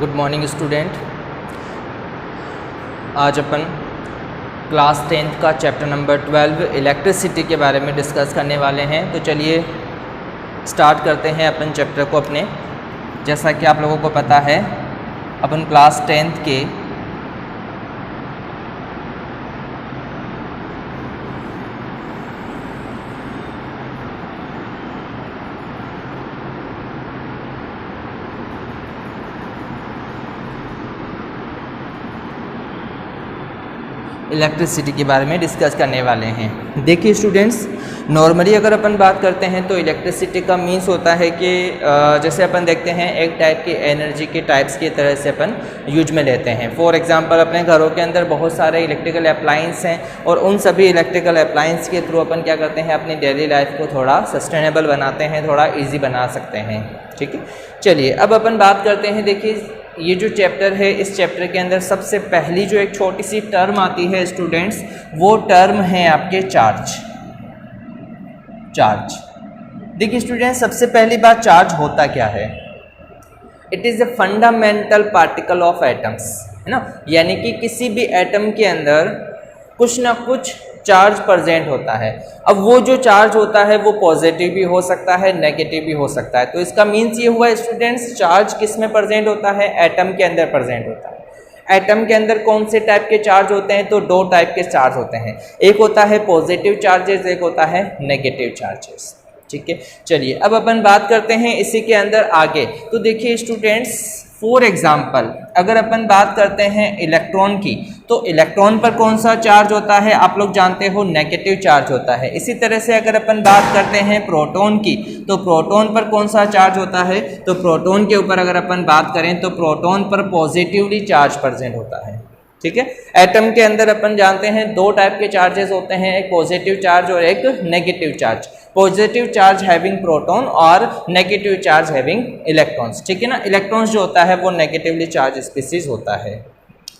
Good morning student. आज अपन class 10th का chapter number 12 electricity के बारे में डिस्कस करने वाले हैं। तो चलिए स्टार्ट करते हैं अपन चैप्टर को अपने। जैसा कि आप लोगों को पता है अपन क्लास 10th के इलेक्ट्रिसिटी के बारे में डिस्कस करने वाले हैं। देखिए स्टूडेंट्स, नॉर्मली अगर अपन बात करते हैं तो इलेक्ट्रिसिटी का मीन्स होता है कि जैसे अपन देखते हैं एक टाइप की एनर्जी के टाइप्स की तरह से अपन यूज में लेते हैं। फॉर एग्जांपल अपने घरों के अंदर बहुत सारे इलेक्ट्रिकल अप्लायंस हैं और उन सभी इलेक्ट्रिकल अप्लायंस के थ्रू अपन क्या करते हैं, अपनी डेली लाइफ को थोड़ा सस्टेनेबल बनाते हैं, थोड़ा ईजी बना सकते हैं। ठीक है, चलिए अब अपन बात करते हैं। देखिए ये जो चैप्टर है, इस चैप्टर के अंदर सबसे पहली जो एक छोटी सी टर्म आती है स्टूडेंट्स, वो टर्म है आपके चार्ज। देखिए स्टूडेंट्स, सबसे पहली बात, चार्ज होता क्या है? It is a fundamental particle of atoms, है ना। यानी कि किसी भी एटम के अंदर कुछ ना कुछ चार्ज प्रेजेंट होता है। अब वो जो चार्ज होता है वो पॉजिटिव भी हो सकता है, नेगेटिव भी हो सकता है। तो इसका मीन्स ये हुआ स्टूडेंट्स, चार्ज किस में प्रेजेंट होता है? एटम के अंदर प्रेजेंट होता है। एटम के अंदर कौन से टाइप के चार्ज होते हैं? तो दो टाइप के चार्ज होते हैं, एक होता है पॉजिटिव चार्जेस, एक होता है नेगेटिव चार्जेस। ठीक है, चलिए अब अपन बात करते हैं इसी के अंदर आगे। तो देखिए स्टूडेंट्स, फॉर एग्जाम्पल अगर अपन बात करते हैं इलेक्ट्रॉन की, तो इलेक्ट्रॉन पर कौन सा चार्ज होता है? आप लोग जानते हो नेगेटिव चार्ज होता है। इसी तरह से अगर अपन बात करते हैं प्रोटॉन की, तो प्रोटॉन पर कौन सा चार्ज होता है? तो प्रोटॉन के ऊपर अगर अपन बात करें तो प्रोटॉन पर पॉजिटिवली चार्ज प्रेजेंट होता है। ठीक है, एटम के अंदर अपन जानते हैं दो टाइप के चार्जेस होते हैं, एक पॉजिटिव चार्ज और एक negative charge. Positive charge having proton और नेगेटिव चार्ज हैविंग इलेक्ट्रॉन्स। ठीक है ना, इलेक्ट्रॉन्स जो होता है वो नेगेटिवली चार्ज स्पीसीज होता है।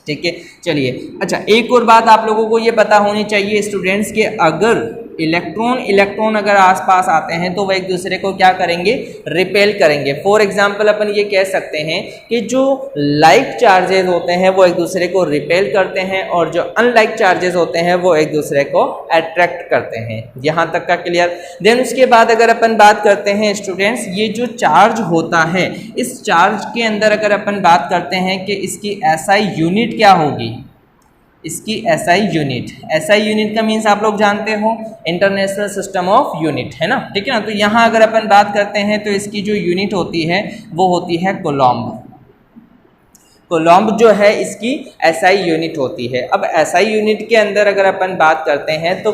ठीक है, चलिए अच्छा, एक और बात आप लोगों को ये पता होनी चाहिए स्टूडेंट्स के अगर इलेक्ट्रॉन अगर आसपास आते हैं तो वह एक दूसरे को क्या करेंगे? रिपेल करेंगे। फॉर एग्जांपल अपन ये कह सकते हैं कि जो लाइक चार्जेस होते हैं वो एक दूसरे को रिपेल करते हैं और जो अनलाइक चार्जेस होते हैं वो एक दूसरे को अट्रैक्ट करते हैं। यहाँ तक का क्लियर? देन उसके बाद अगर अपन बात करते हैं स्टूडेंट्स, ये जो चार्ज होता है, इस चार्ज के अंदर अगर अपन बात करते हैं कि इसकी एसआई यूनिट क्या होगी, इसकी एसआई यूनिट का मीन्स आप लोग जानते हो, इंटरनेशनल सिस्टम ऑफ यूनिट, है ना। ठीक है ना, तो यहाँ अगर अपन बात करते हैं तो इसकी जो यूनिट होती है वो होती है कोलॉम्ब। कोलॉम्ब जो है इसकी एसआई यूनिट होती है। अब एसआई यूनिट के अंदर अगर अपन बात करते हैं तो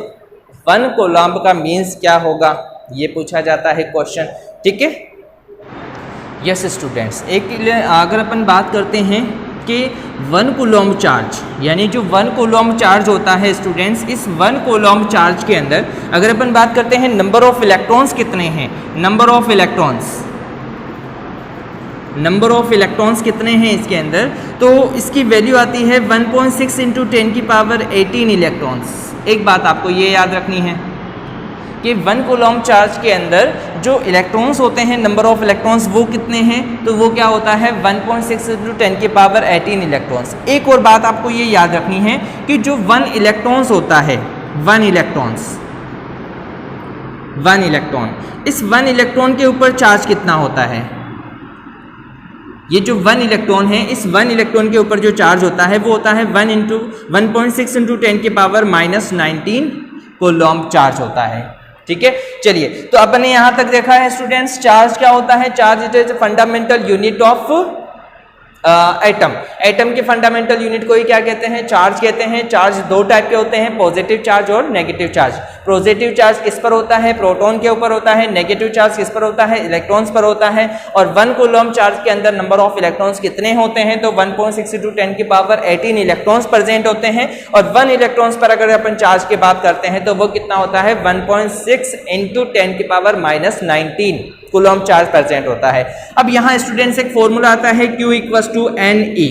1 कोलॉम्ब का मीन्स क्या होगा, ये पूछा जाता है क्वेश्चन। ठीक है, यस स्टूडेंट्स, अगर अपन बात करते हैं कि 1 कूलम्ब चार्ज, यानी जो 1 कूलम्ब चार्ज होता है स्टूडेंट्स, इस 1 कूलम्ब चार्ज के अंदर अगर अपन बात करते हैं नंबर ऑफ इलेक्ट्रॉन्स कितने हैं, नंबर ऑफ इलेक्ट्रॉन्स कितने हैं इसके अंदर, तो इसकी वैल्यू आती है 1.6 इंटू 10 की पावर 18 इलेक्ट्रॉन्स। एक बात आपको ये याद रखनी है कि 1 कूलम्ब चार्ज के अंदर जो इलेक्ट्रॉन्स होते हैं, नंबर ऑफ इलेक्ट्रॉन्स वो कितने हैं, तो वो क्या होता है 1.6 इंटू 10 की पावर 18 इलेक्ट्रॉन्स। एक और बात आपको ये याद रखनी है कि जो 1 इलेक्ट्रॉन्स होता है, 1 इलेक्ट्रॉन, इस 1 इलेक्ट्रॉन के ऊपर चार्ज कितना होता है? ये जो 1 इलेक्ट्रॉन है, इस 1 इलेक्ट्रॉन के ऊपर जो चार्ज होता है वो होता है 1.6 इंटू 10 की पावर -19 कूलम्ब चार्ज होता है। ठीक है, चलिए तो अपन ने यहां तक देखा है स्टूडेंट्स, चार्ज क्या होता है? Charge it is fundamental unit of atom के फंडामेंटल यूनिट को ही क्या कहते हैं? चार्ज कहते हैं। चार्ज दो टाइप के होते हैं, पॉजिटिव चार्ज और नेगेटिव चार्ज। पॉजिटिव चार्ज किस पर होता है? प्रोटॉन के ऊपर होता है। नेगेटिव चार्ज किस पर होता है? इलेक्ट्रॉन्स पर होता है। और 1 कूलम्ब चार्ज के अंदर नंबर ऑफ इलेक्ट्रॉन्स कितने होते हैं? तो 1.6 इंटू 10 की पावर 18 इलेक्ट्रॉन्स प्रेजेंट होते हैं। और 1 इलेक्ट्रॉन्स पर अगर अपन चार्ज की बात करते हैं तो वो कितना होता है? 1.6 इंटू 10 की पावर -19 कूलम्ब चार्ज प्रेजेंट होता है। अब यहाँ स्टूडेंट्स एक फॉर्मूला आता है Q = NE।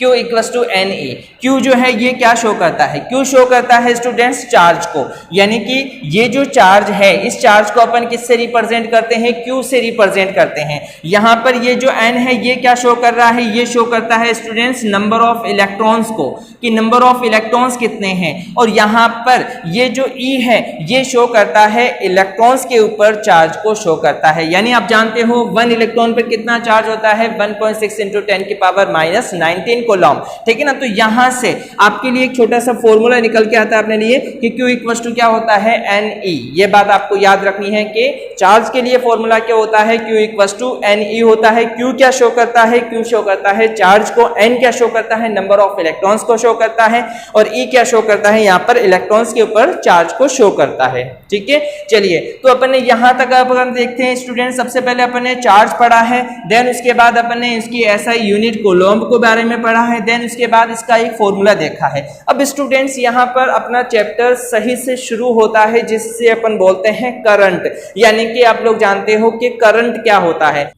Q equals to NE। Q जो है ये क्या शो करता है? Q शो करता है स्टूडेंट्स चार्ज को, यानी कि ये जो चार्ज है इस चार्ज को अपन किससे रिप्रेजेंट करते हैं? Q से रिप्रेजेंट करते हैं। यहाँ पर ये जो N है ये क्या शो कर रहा है? ये शो करता है स्टूडेंट्स नंबर ऑफ इलेक्ट्रॉन्स को, कि नंबर ऑफ इलेक्ट्रॉन्स कितने हैं। और यहाँ पर ये जो E है ये शो करता है इलेक्ट्रॉन्स के ऊपर चार्ज को शो करता है। यानी आप जानते हो 1 इलेक्ट्रॉन पर कितना चार्ज होता है? 1.6 × 10⁻⁻19 कूलम, ठीक है ना। तो यहां से आपके लिए एक छोटा सा फॉर्मूला निकल के आता है अपने लिए कि Q इक्वल्स टू क्या होता है? NE। ये बात आपको याद रखनी है कि चार्ज के लिए फॉर्मूला क्या होता है? Q इक्वल्स टू NE होता है। Q क्या शो करता है? Q शो करता है चार्ज को, N क्या शो करता है? नंबर ऑफ इलेक्ट्रॉन्स को शो करता है, और E क्या शो करता है? यहाँ पर इलेक्ट्रॉन्स के ऊपर चार्ज को शो करता है, ठीक है। चलिए, तो अपन ने यहां तक अपन देखते हैं स्टूडेंट, सबसे पहले अपन ने चार्ज पढ़ा है, देन उसके बाद अपन ने इसकी SI यूनिट कूलम्ब के बारे में पढ़ा है, देन उसके बाद इसका एक फॉर्मूला देखा है। अब स्टूडेंट्स यहाँ पर अपना चैप्टर सही से शुरू होता है जिससे अपन बोलते हैं करंट, यानी कि आप लोग जानते हो कि करंट क्या होता है।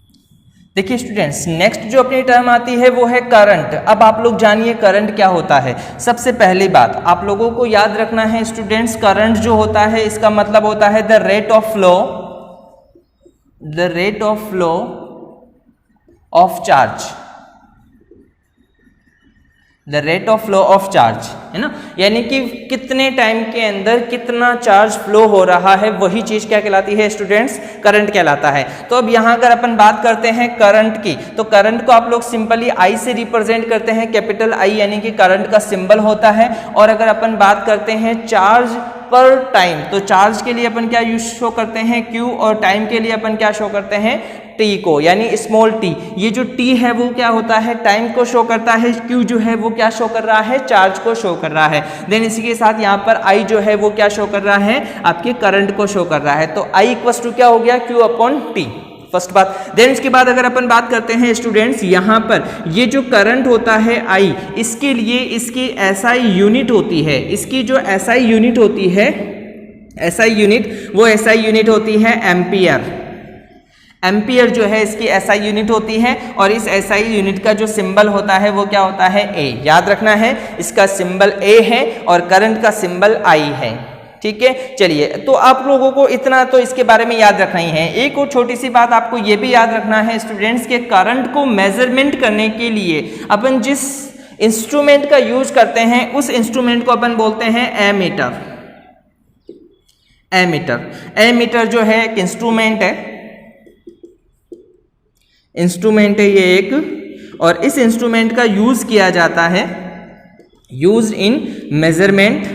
देखिए स्टूडेंट्स, नेक्स्ट जो अपनी टर्म आती है वो है करंट। अब आप लोग जानिए करंट क्या होता है। सबसे पहली बात आप लोगों को याद रखना है स्टूडेंट्स, करंट जो होता है इसका मतलब होता है the rate of flow of charge, the rate of flow of charge, है ना। यानी कि कितने टाइम के अंदर कितना चार्ज फ्लो हो रहा है, वही चीज क्या कहलाती है स्टूडेंट्स? करंट कहलाता है। तो अब यहाँ अगर अपन बात करते हैं करंट की, तो करंट को आप लोग सिंपली I से रिप्रेजेंट करते हैं, कैपिटल I, यानी कि करंट का सिंबल होता है। और अगर अपन बात करते हैं चार्ज पर टाइम, तो चार्ज के लिए अपन क्या यूज शो करते हैं? Q, और टाइम के लिए अपन क्या शो करते हैं? T को, यानी स्मॉल t। ये जो T है वो क्या होता है? टाइम को शो करता है। Q जो है वो क्या शो कर रहा है? चार्ज को शो कर रहा है। देन इसी के साथ यहाँ पर I जो है वो क्या शो कर रहा है? आपके करंट को शो कर रहा है। तो I इक्वल्स टू क्या हो गया? Q/T, फर्स्ट बात। देन इसके बाद अगर अपन बात करते हैं स्टूडेंट्स, यहाँ पर ये जो करंट होता है I, इसके लिए इसकी SI यूनिट होती है। इसकी जो SI यूनिट होती है, SI यूनिट होती है एम्पियर। एम्पियर जो है इसकी SI यूनिट होती है, और इस SI यूनिट का जो सिंबल होता है वो क्या होता है? A। याद रखना है, इसका सिंबल A है और करंट का सिंबल I है, ठीक है। चलिए, तो आप लोगों को इतना तो इसके बारे में याद रखना ही है। एक और छोटी सी बात आपको ये भी याद रखना है स्टूडेंट्स के करंट को मेजरमेंट करने के लिए अपन जिस इंस्ट्रूमेंट का यूज करते हैं उस इंस्ट्रूमेंट को अपन बोलते हैं एमीटर। एमीटर जो है एक इंस्ट्रूमेंट है ये एक, और इस इंस्ट्रूमेंट का यूज किया जाता है, used in measurement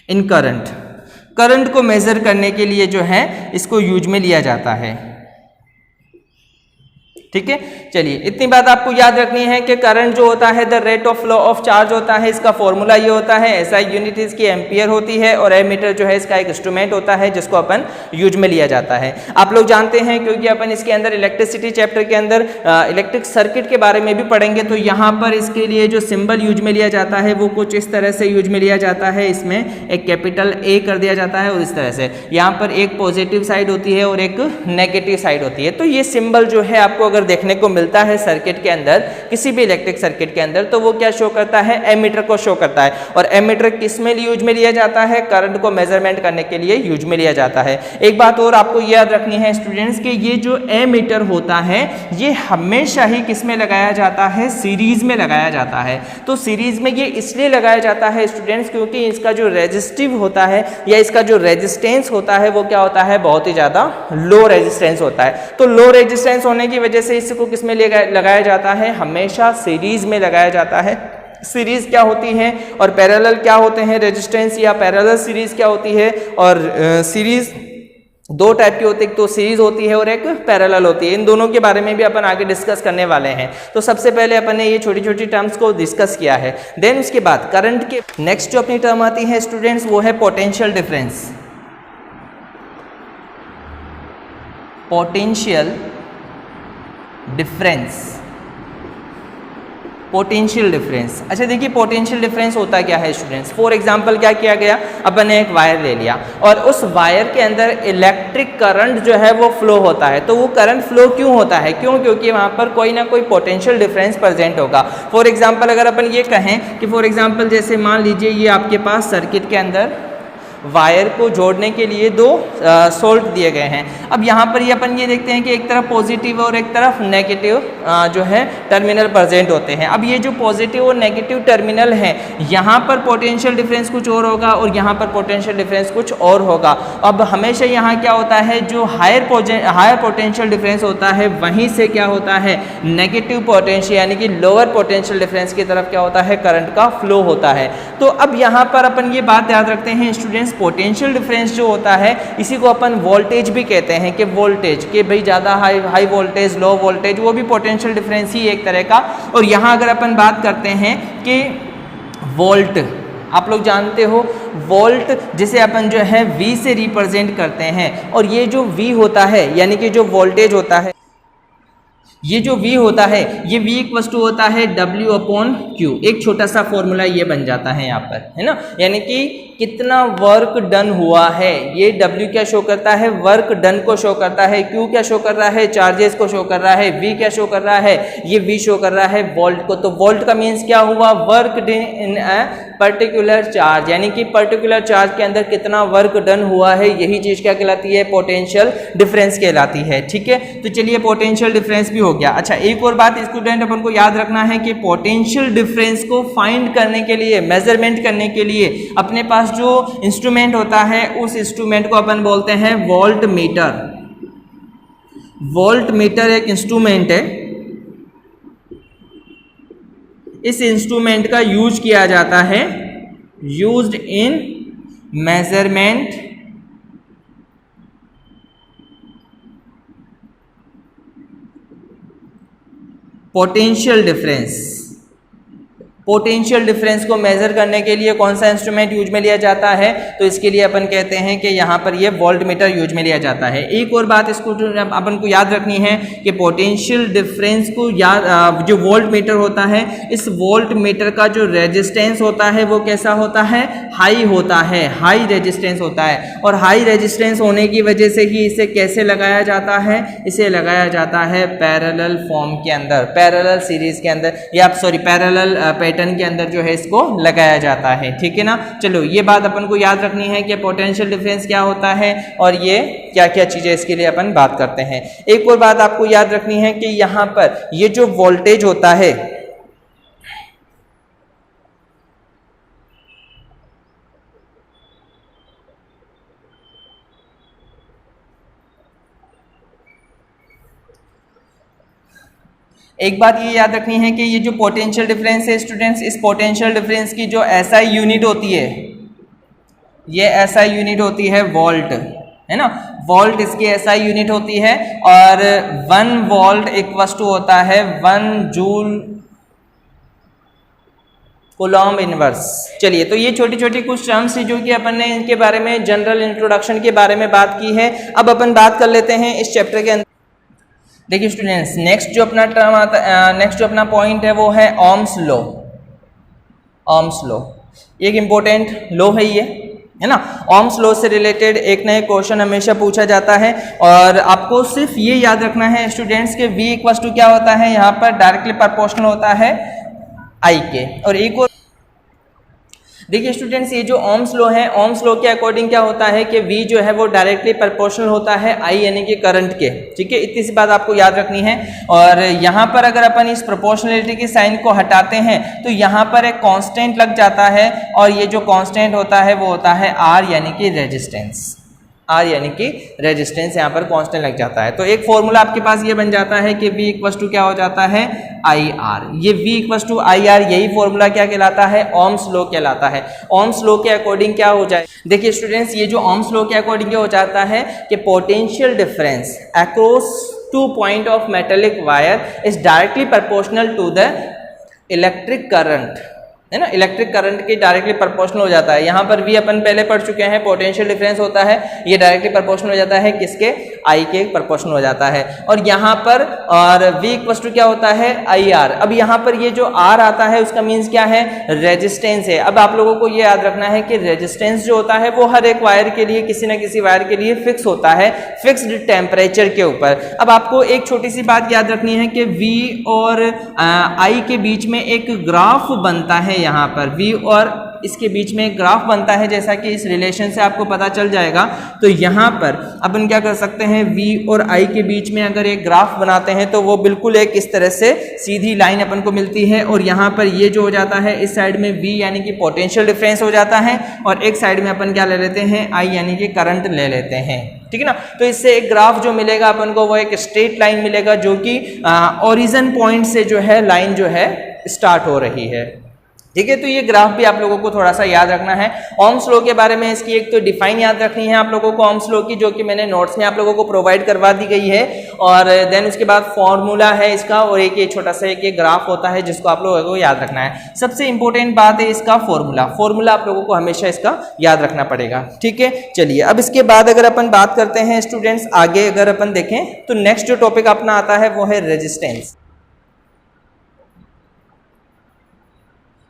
in current को मेजर करने के लिए जो है इसको यूज में लिया जाता है, ठीक है। चलिए, इतनी बात आपको याद रखनी है कि करंट जो होता है the rate of flow of charge होता है, इसका फॉर्मूला ये होता है, SI यूनिट इसकी एम्पियर होती है, और एमीटर जो है इसका एक इंस्ट्रूमेंट होता है जिसको अपन यूज में लिया जाता है। आप लोग जानते हैं क्योंकि अपन इसके अंदर इलेक्ट्रिसिटी चैप्टर के अंदर इलेक्ट्रिक सर्किट के बारे में भी पढ़ेंगे, तो यहाँ पर इसके लिए जो सिंबल यूज में लिया जाता है वो कुछ इस तरह से यूज में लिया जाता है। इसमें एक कैपिटल A कर दिया जाता है, और इस तरह से यहाँ पर एक पॉजिटिव साइड होती है और एक नेगेटिव साइड होती है। तो ये सिंबल जो है आपको अगर देखने को मिलता है सर्किट के अंदर, किसी भी इलेक्ट्रिक सर्किट के अंदर, तो वो क्या शो करता है? एमीटर को शो करता है। और एमीटर किस में यूज में लिया जाता है? करंट को मेजरमेंट करने के लिए यूज में लिया जाता है। एक बात और आपको याद रखनी है स्टूडेंट्स कि ये जो एमीटर होता है ये हमेशा ही किस में लगाया जाता है? सीरीज में लगाया जाता है। तो सीरीज में ये इसलिए लगाया जाता है स्टूडेंट्स क्योंकि इसका जो रेजिस्टिव होता है या इसका जो रेजिस्टेंस होता है वो क्या होता है? बहुत ही ज्यादा लो रेजिस्टेंस होता है। तो लो रेजिस्टेंस होने की वजह से इसको किस में लगाया जाता है? हमेशा सीरीज में लगाया जाता है। सीरीज क्या होती है और पैरेलल क्या होते हैं? रेजिस्टेंस या पैरेलल सीरीज क्या होती है? और सीरीज दो टाइप की होती है, एक तो सीरीज होती है और एक पैरेलल होती है। इन दोनों के बारे में भी अपन आगे डिस्कस करने वाले हैं। तो सबसे पहले अपन ने ये छोटी छोटी टर्म्स को डिस्कस किया है। देन उसके बाद करंट के नेक्स्ट जो अपनी टर्म आती है स्टूडेंट्स वो है पोटेंशियल डिफरेंस। Potential difference. अच्छा देखिए पोटेंशियल डिफरेंस होता क्या है स्टूडेंट्स। फॉर एग्जांपल क्या किया गया, अपन ने एक वायर ले लिया और उस वायर के अंदर इलेक्ट्रिक करंट जो है वो फ्लो होता है। तो वो करंट फ्लो क्यों होता है, क्यों, क्योंकि वहाँ पर कोई ना कोई पोटेंशियल डिफरेंस प्रेजेंट होगा। फॉर एग्जाम्पल अगर अपन ये कहें कि फॉर एग्जाम्पल जैसे मान लीजिए ये आपके पास सर्किट के अंदर वायर को जोड़ने के लिए दो सोल्ट दिए गए हैं। अब यहाँ पर ये अपन ये देखते हैं कि एक तरफ पॉजिटिव और एक तरफ नेगेटिव जो है टर्मिनल प्रेजेंट होते हैं। अब ये जो पॉजिटिव और नेगेटिव टर्मिनल हैं यहाँ पर पोटेंशियल डिफरेंस कुछ और होगा और यहाँ पर पोटेंशियल डिफरेंस कुछ और होगा। अब हमेशा यहाँ क्या होता है, जो हायर पोटेंशियल डिफरेंस होता है वहीं से क्या होता है, नेगेटिव पोटेंशियल यानी कि लोअर पोटेंशियल डिफरेंस की तरफ क्या होता है, करंट का फ्लो होता है। तो अब यहाँ पर अपन ये बात याद रखते हैं स्टूडेंट्स, पोटेंशियल डिफरेंस जो होता है इसी को अपन वोल्टेज भी कहते हैं कि वोल्टेज के भाई ज़्यादा हाई वोल्टेज लो वोल्टेज वो भी पोटेंशियल डिफरेंस ही एक तरह का। और यहाँ अगर अपन बात करते हैं कि वोल्ट, आप लोग जानते हो वोल्ट जिसे अपन जो है V से रिप्रेजेंट करते हैं और ये जो V होता है यानी कि जो वोल्टेज होता है, ये जो V होता है ये V इक्वल टू होता है W/Q। एक छोटा सा फॉर्मूला ये बन जाता है यहाँ पर, है ना, यानी कि कितना वर्क डन हुआ है। ये W क्या शो करता है, वर्क डन को शो करता है। Q क्या शो कर रहा है, चार्जेस को शो कर रहा है। V क्या शो कर रहा है, ये V शो कर रहा है वोल्ट को। तो वोल्ट का मीन्स क्या हुआ, work done in a particular charge, यानी कि पर्टिकुलर चार्ज के अंदर कितना वर्क डन हुआ है, यही चीज क्या कहलाती है, पोटेंशियल डिफरेंस कहलाती है। ठीक है, तो चलिए पोटेंशियल डिफरेंस भी हो गया। अच्छा एक और बात स्टूडेंट अपन को याद रखना है कि पोटेंशियल डिफरेंस को फाइंड करने के लिए, मेजरमेंट करने के लिए अपने पास जो इंस्ट्रूमेंट होता है उस इंस्ट्रूमेंट को अपन बोलते हैं वोल्ट मीटर। वोल्ट मीटर एक इंस्ट्रूमेंट है, इस इंस्ट्रूमेंट का यूज किया जाता है, used in measurement potential difference. Potential difference को मेजर करने के लिए कौन सा इंस्ट्रूमेंट यूज में लिया जाता है, तो इसके लिए अपन कहते हैं कि यहाँ पर ये वोल्ट मीटर यूज में लिया जाता है। एक और बात इसको अपन को याद रखनी है कि पोटेंशियल डिफरेंस को जो वोल्ट मीटर होता है, इस वोल्ट मीटर का जो रेजिस्टेंस होता है वो कैसा होता है, हाई होता है, हाई रेजिस्टेंस होता है। और हाई रेजिस्टेंस होने की वजह से ही इसे कैसे लगाया जाता है, इसे लगाया जाता है पैरेलल फॉर्म के अंदर, पैरेलल सीरीज के अंदर, या सॉरी पैरेलल पैटर्न के अंदर जो है इसको लगाया जाता है। ठीक है ना, चलो ये बात अपन को याद रखनी है कि पोटेंशियल डिफरेंस क्या होता है और ये क्या क्या चीजें, इसके लिए अपन बात करते हैं। एक और बात आपको याद रखनी है कि यहाँ पर ये जो वोल्टेज होता है, एक बात ये याद रखनी है कि ये जो पोटेंशियल डिफरेंस है स्टूडेंट्स, इस पोटेंशियल डिफरेंस की जो SI यूनिट होती है, ये SI यूनिट होती है वोल्ट, है ना, वोल्ट इसकी SI यूनिट होती है। और 1 वोल्ट इक्वल टू होता है 1 जूल कूलॉम इनवर्स। चलिए, तो ये छोटी छोटी कुछ टर्म्स जो कि अपन ने इनके बारे में जनरल इंट्रोडक्शन के बारे में बात की है। अब अपन बात कर लेते हैं इस चैप्टर के अंदर। देखिए स्टूडेंट्स, नेक्स्ट जो अपना टर्म आता है, नेक्स्ट जो अपना पॉइंट है वो है ओम्स लॉ। ओम्स लॉ एक इम्पोर्टेंट लॉ है ये, है ना। ओम्स लॉ से रिलेटेड एक ना एक क्वेश्चन हमेशा पूछा जाता है और आपको सिर्फ ये याद रखना है स्टूडेंट्स के V इक्वल टू क्या होता है, यहाँ पर डायरेक्टली प्रोपोर्शनल होता है I के। और एक और देखिए स्टूडेंट्स, ये जो ओम्स लॉ है, ओम्स लॉ के अकॉर्डिंग क्या होता है कि V जो है वो डायरेक्टली प्रोपोर्शनल होता है I यानी कि करंट के। ठीक है, इतनी सी बात आपको याद रखनी है। और यहाँ पर अगर अपन इस प्रोपोर्शनलिटी के साइन को हटाते हैं तो यहाँ पर एक कांस्टेंट लग जाता है और ये जो कांस्टेंट होता है वो होता है R यानी कि रेजिस्टेंस। R यानी कि रेजिस्टेंस यहाँ पर कांस्टेंट लग जाता है। तो एक फॉर्मूला आपके पास ये बन जाता है कि V इक्वल टू क्या हो जाता है, IR। ये V इक्वल टू IR, यही फॉर्मूला क्या कहलाता है, ओम्स लॉ कहलाता है। ओम्स लॉ के अकॉर्डिंग क्या हो जाए, देखिए स्टूडेंट्स, ये जो ओम्स लॉ के अकॉर्डिंग क्या हो जाता है कि potential difference across 2 point of metallic wire is directly proportional to the electric current. है ना, इलेक्ट्रिक करंट के डायरेक्टली प्रोपोर्शनल हो जाता है। यहाँ पर V अपन पहले पढ़ चुके हैं, पोटेंशियल डिफरेंस होता है, ये डायरेक्टली प्रोपोर्शनल हो जाता है किसके, I के प्रोपोर्शनल हो जाता है। और यहाँ पर और V इक्वल टू क्या होता है, IR। अब यहाँ पर ये जो R आता है उसका मीन्स क्या है, रेजिस्टेंस है। अब आप लोगों को ये याद रखना है कि रेजिस्टेंस जो होता है वो हर एक वायर के लिए, किसी न किसी वायर के लिए फिक्स होता है, फिक्स्ड टेम्परेचर के ऊपर। अब आपको एक छोटी सी बात याद रखनी है कि V और I के बीच में एक ग्राफ बनता है, यहाँ पर V और इसके बीच में एक ग्राफ बनता है, जैसा कि इस रिलेशन से आपको पता चल जाएगा। तो यहाँ पर अपन क्या कर सकते हैं, V और I के बीच में अगर एक ग्राफ बनाते हैं तो वो बिल्कुल एक इस तरह से सीधी लाइन अपन को मिलती है। और यहाँ पर ये जो हो जाता है, इस साइड में V यानी कि पोटेंशियल डिफरेंस हो जाता है, और एक साइड में अपन क्या ले लेते हैं, I यानी कि करंट ले लेते हैं, ठीक है ना। तो इससे एक ग्राफ जो मिलेगा अपन को वो एक स्ट्रेट लाइन मिलेगा, जो कि ओरिजिन पॉइंट से जो है लाइन जो है स्टार्ट हो रही है, ठीक है। तो ये ग्राफ भी आप लोगों को थोड़ा सा याद रखना है। ओम्स लॉ के बारे में इसकी एक तो डिफाइन याद रखनी है आप लोगों को ओम्स लॉ की, जो कि मैंने नोट्स में आप लोगों को प्रोवाइड करवा दी गई है। और देन उसके बाद फॉर्मूला है इसका, और एक ये छोटा सा एक ग्राफ होता है जिसको आप लोगों को याद रखना है। सबसे इंपॉर्टेंट बात है इसका फॉर्मूला आप लोगों को हमेशा इसका याद रखना पड़ेगा, ठीक है। चलिए अब इसके बाद अगर अपन बात करते हैं स्टूडेंट्स, आगे अगर अपन देखें तो नेक्स्ट जो टॉपिक अपना आता है वो है रेजिस्टेंस।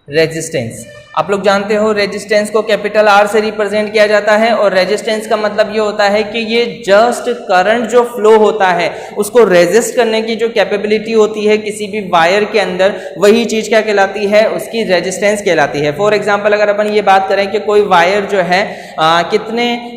रेजिस्टेंस आप लोग जानते हो, रेजिस्टेंस को कैपिटल R से रिप्रेजेंट किया जाता है। और रेजिस्टेंस का मतलब ये होता है कि ये जस्ट करंट जो फ्लो होता है उसको रेजिस्ट करने की जो कैपेबिलिटी होती है किसी भी वायर के अंदर, वही चीज क्या कहलाती है, उसकी रेजिस्टेंस कहलाती है। फॉर एग्जांपल अगर अपन ये बात करें कि कोई वायर जो है कितने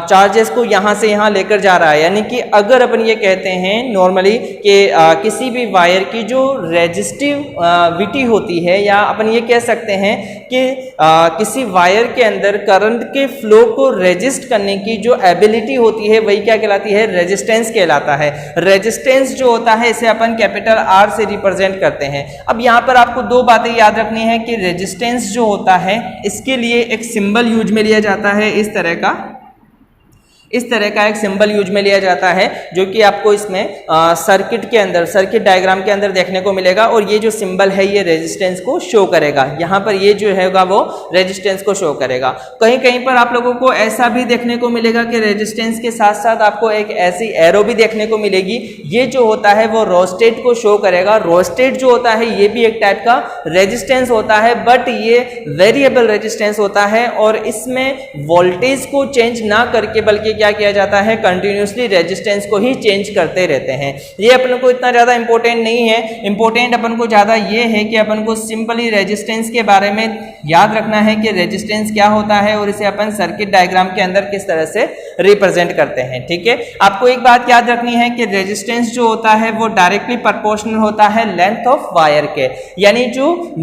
चार्जेस को यहाँ से यहाँ लेकर जा रहा है, यानी कि अगर अपन ये कहते हैं नॉर्मली कि किसी भी वायर की जो रेजिस्टिविटी होती है, या अपन ये कह सकते हैं कि किसी वायर के अंदर करंट के फ्लो को रेजिस्ट करने की जो एबिलिटी होती है वही क्या कहलाती है, रेजिस्टेंस कहलाता है। रेजिस्टेंस जो होता है इसे अपन कैपिटल R से रिप्रेजेंट करते हैं। अब यहाँ पर आपको दो बातें याद रखनी है कि रेजिस्टेंस जो होता है इसके लिए एक सिंबल यूज में लिया जाता है, इस तरह का एक सिंबल यूज में लिया जाता है, जो कि आपको इसमें सर्किट के अंदर, सर्किट डायग्राम के अंदर देखने को मिलेगा। और ये जो सिंबल है ये रेजिस्टेंस को शो करेगा, यहाँ पर ये जो हैगा वो रेजिस्टेंस को शो करेगा। कहीं कहीं पर आप लोगों को ऐसा भी देखने को मिलेगा कि रेजिस्टेंस के साथ साथ आपको एक ऐसी एरो भी देखने को मिलेगी, ये जो होता है वो रोस्टेट को शो करेगा। रोस्टेट जो होता है ये भी एक टाइप का रेजिस्टेंस होता है, बट ये वेरिएबल रेजिस्टेंस होता है, और इसमें वोल्टेज को चेंज ना करके बल्कि क्या किया जाता है, कंटिन्यूसली रेजिस्टेंस को ही चेंज करते रहते हैं। ये अपन को इतना ज्यादा इंपॉर्टेंट नहीं है, इंपॉर्टेंट अपन को ज्यादा ये है कि अपन को सिंपली रेजिस्टेंस के बारे में याद रखना है कि रेजिस्टेंस क्या होता है और इसे अपन सर्किट डायग्राम के अंदर किस तरह से रिप्रेजेंट करते हैं, ठीक है। आपको एक बात याद रखनी है कि रेजिस्टेंस जो होता है वो डायरेक्टली प्रोपोर्शनल होता है लेंथ ऑफ वायर के, यानी जो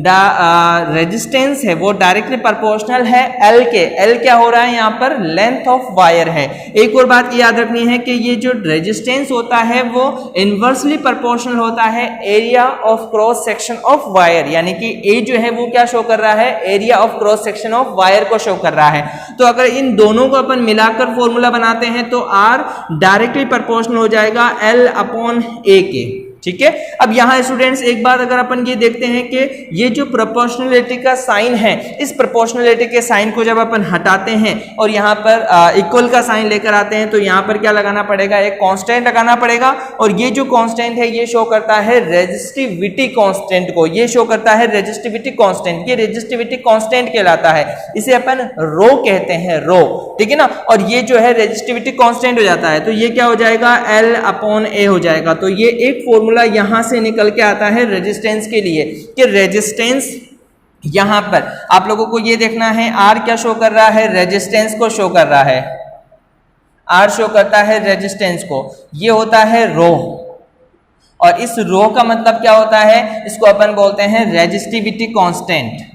रेजिस्टेंस है वो डायरेक्टली प्रोपोर्शनल है L के। L क्या हो रहा है यहाँ पर, लेंथ ऑफ वायर है। एक और बात याद रखनी है कि ये जो रेजिस्टेंस होता है वो इनवर्सली प्रोपोर्शनल होता है area of cross section of wire, यानी कि ए जो है वो क्या शो कर रहा है, area of cross section of wire को शो कर रहा है। तो अगर इन दोनों को अपन मिलाकर फॉर्मूला बनाते हैं तो R डायरेक्टली प्रोपोर्शनल हो जाएगा L अपॉन A के, ठीक है। अब यहाँ स्टूडेंट्स एक बात अगर अपन ये देखते हैं कि ये जो प्रोपोर्शनलिटी का साइन है, इस प्रोपोर्शनलिटी के साइन को जब अपन हटाते हैं और यहाँ पर इक्वल का साइन लेकर आते हैं तो यहाँ पर क्या लगाना पड़ेगा, एक कांस्टेंट लगाना पड़ेगा। और ये जो कांस्टेंट है ये शो करता है रेजिस्टिविटी कांस्टेंट को, ये शो करता है रेजिस्टिविटी कांस्टेंट। ये रेजिस्टिविटी कांस्टेंट कहलाता है, इसे अपन रो कहते हैं, रो, ठीक है ना। और ये जो है रेजिस्टिविटी कांस्टेंट हो जाता है, तो ये क्या हो जाएगा, L अपॉन A हो जाएगा। तो ये एक फॉर्मूला यहां से निकल के आता है रेजिस्टेंस के लिए कि रेजिस्टेंस, यहां पर आप लोगों को ये देखना है R क्या शो कर रहा है, रेजिस्टेंस को शो कर रहा है, R शो करता है रेजिस्टेंस को, ये होता है रो। और इस रो का मतलब क्या होता है, इसको अपन बोलते हैं रेजिस्टिविटी कांस्टेंट।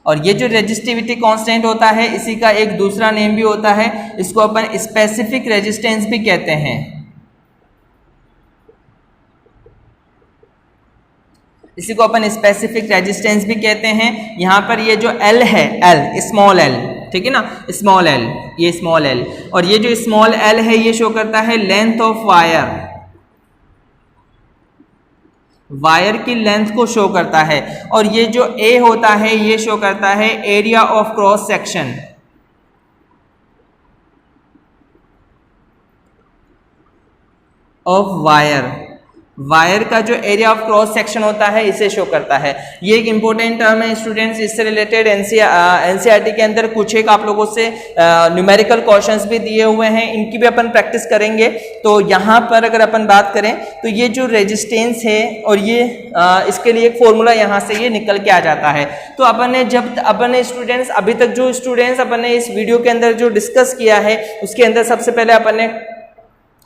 और ये जो रेजिस्टिविटी कांस्टेंट होता है इसी का एक दूसरा नेम भी होता है, इसको अपन स्पेसिफिक रेजिस्टेंस भी कहते हैं। इसी को अपन स्पेसिफिक रेजिस्टेंस भी कहते हैं। यहाँ पर ये जो L है, L स्मॉल L, ठीक है ना, स्मॉल एल, ये स्मॉल एल, और ये जो स्मॉल एल है ये शो करता है लेंथ ऑफ वायर, वायर की लेंथ को शो करता है, और ये जो ए होता है ये शो करता है area of cross section, of wire, wire का जो एरिया ऑफ क्रॉस सेक्शन होता है इसे शो करता है। ये एक इंपॉर्टेंट टर्म है स्टूडेंट्स, इससे रिलेटेड एनसीईआरटी के अंदर कुछ एक आप लोगों से न्यूमेरिकल क्वेश्चंस भी दिए हुए हैं, इनकी भी अपन प्रैक्टिस करेंगे। तो यहाँ पर अगर अपन बात करें तो ये जो रेजिस्टेंस है और ये इसके लिए एक फॉर्मूला यहाँ से ये निकल के आ जाता है। तो अपन ने जब अपन ने स्टूडेंट्स अभी तक जो स्टूडेंट्स अपन ने इस वीडियो के अंदर जो डिस्कस किया है उसके अंदर सबसे पहले अपन ने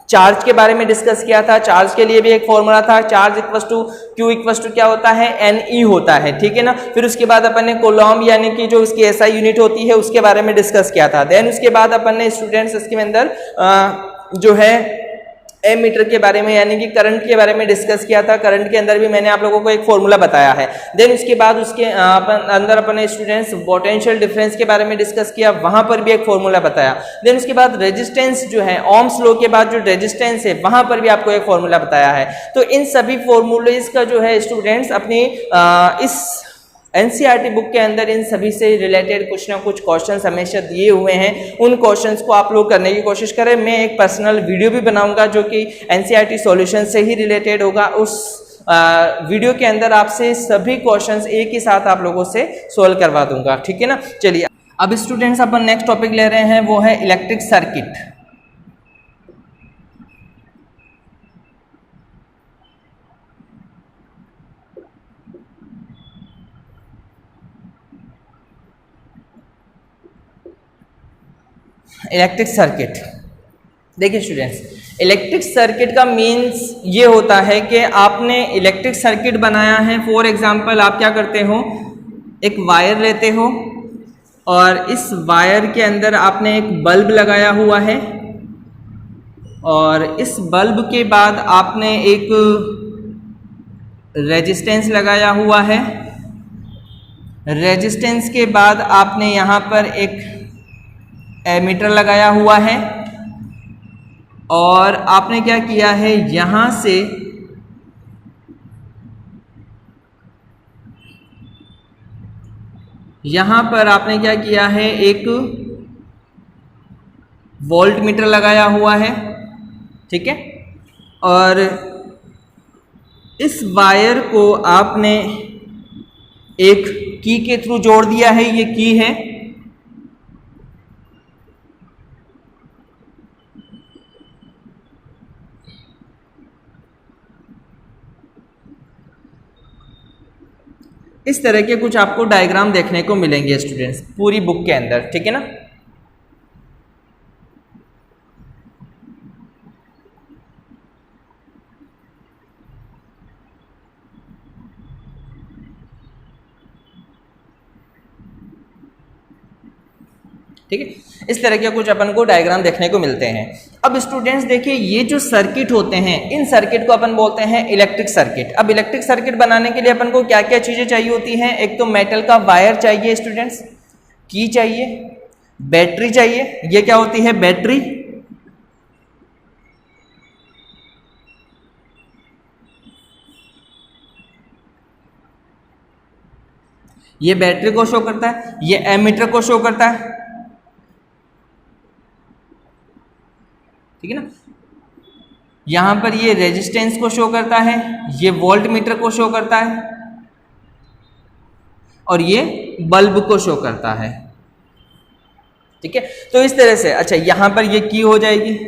चार्ज के बारे में डिस्कस किया था। चार्ज के लिए भी एक फॉर्मूला था, charge equals to Q equals to क्या होता है, एनई होता है, ठीक है ना। फिर उसके बाद अपन ने कोलॉम यानी कि जो इसकी एसआई यूनिट होती है उसके बारे में डिस्कस किया था। देन उसके बाद अपन ने स्टूडेंट्स इसके अंदर जो है एमीटर के बारे में यानी कि करंट के बारे में डिस्कस किया था। करंट के अंदर भी मैंने आप लोगों को एक फॉर्मूला बताया है। देन उसके बाद उसके अंदर अपने स्टूडेंट्स पोटेंशियल डिफरेंस के बारे में डिस्कस किया, वहां पर भी एक फॉर्मूला बताया। देन उसके बाद रेजिस्टेंस जो है, ओम्स लॉ के बाद जो रेजिस्टेंस है वहां पर भी आपको एक फॉर्मूला बताया है। तो इन सभी फॉर्मूलेज का जो है स्टूडेंट्स अपनी इस एनसीईआरटी बुक के अंदर इन सभी से रिलेटेड कुछ ना कुछ क्वेश्चंस हमेशा दिए हुए हैं, उन क्वेश्चंस को आप लोग करने की कोशिश करें। मैं एक पर्सनल वीडियो भी बनाऊंगा जो कि एनसीईआरटी सॉल्यूशन से ही रिलेटेड होगा। उस वीडियो के अंदर आपसे सभी क्वेश्चंस एक ही साथ आप लोगों से सोल्व करवा दूंगा, ठीक है ना। चलिए अब स्टूडेंट्स अपन नेक्स्ट टॉपिक ले रहे हैं, वो है इलेक्ट्रिक सर्किट। इलेक्ट्रिक सर्किट, देखिए स्टूडेंट्स, इलेक्ट्रिक सर्किट का मीन्स ये होता है कि आपने इलेक्ट्रिक सर्किट बनाया है। फॉर एग्जांपल आप क्या करते हो, एक वायर लेते हो और इस वायर के अंदर आपने एक बल्ब लगाया हुआ है, और इस बल्ब के बाद आपने एक रेजिस्टेंस लगाया हुआ है। रेजिस्टेंस के बाद आपने यहाँ पर एक एमीटर लगाया हुआ है, और आपने क्या किया है, यहां से यहां पर आपने क्या किया है, एक वोल्ट मीटर लगाया हुआ है, ठीक है। और इस वायर को आपने एक की के थ्रू जोड़ दिया है, ये की है। इस तरह के कुछ आपको डायग्राम देखने को मिलेंगे स्टूडेंट्स पूरी बुक के अंदर, ठीक है ना। ठीक है, इस तरह के कुछ अपन को डायग्राम देखने को मिलते हैं। अब स्टूडेंट्स देखिए, ये जो सर्किट होते हैं इन सर्किट को अपन बोलते हैं इलेक्ट्रिक सर्किट। अब इलेक्ट्रिक सर्किट बनाने के लिए अपन को क्या क्या चीजें चाहिए होती हैं, एक तो मेटल का वायर चाहिए स्टूडेंट्स, की चाहिए, बैटरी चाहिए। ये क्या होती है, बैटरी। ये बैटरी को शो करता है, ये एमीटर को शो करता है, ठीक है ना। यहां पर ये रेजिस्टेंस को शो करता है, ये वोल्ट मीटर को शो करता है, और ये बल्ब को शो करता है, ठीक है। तो इस तरह से, अच्छा यहां पर ये की हो जाएगी।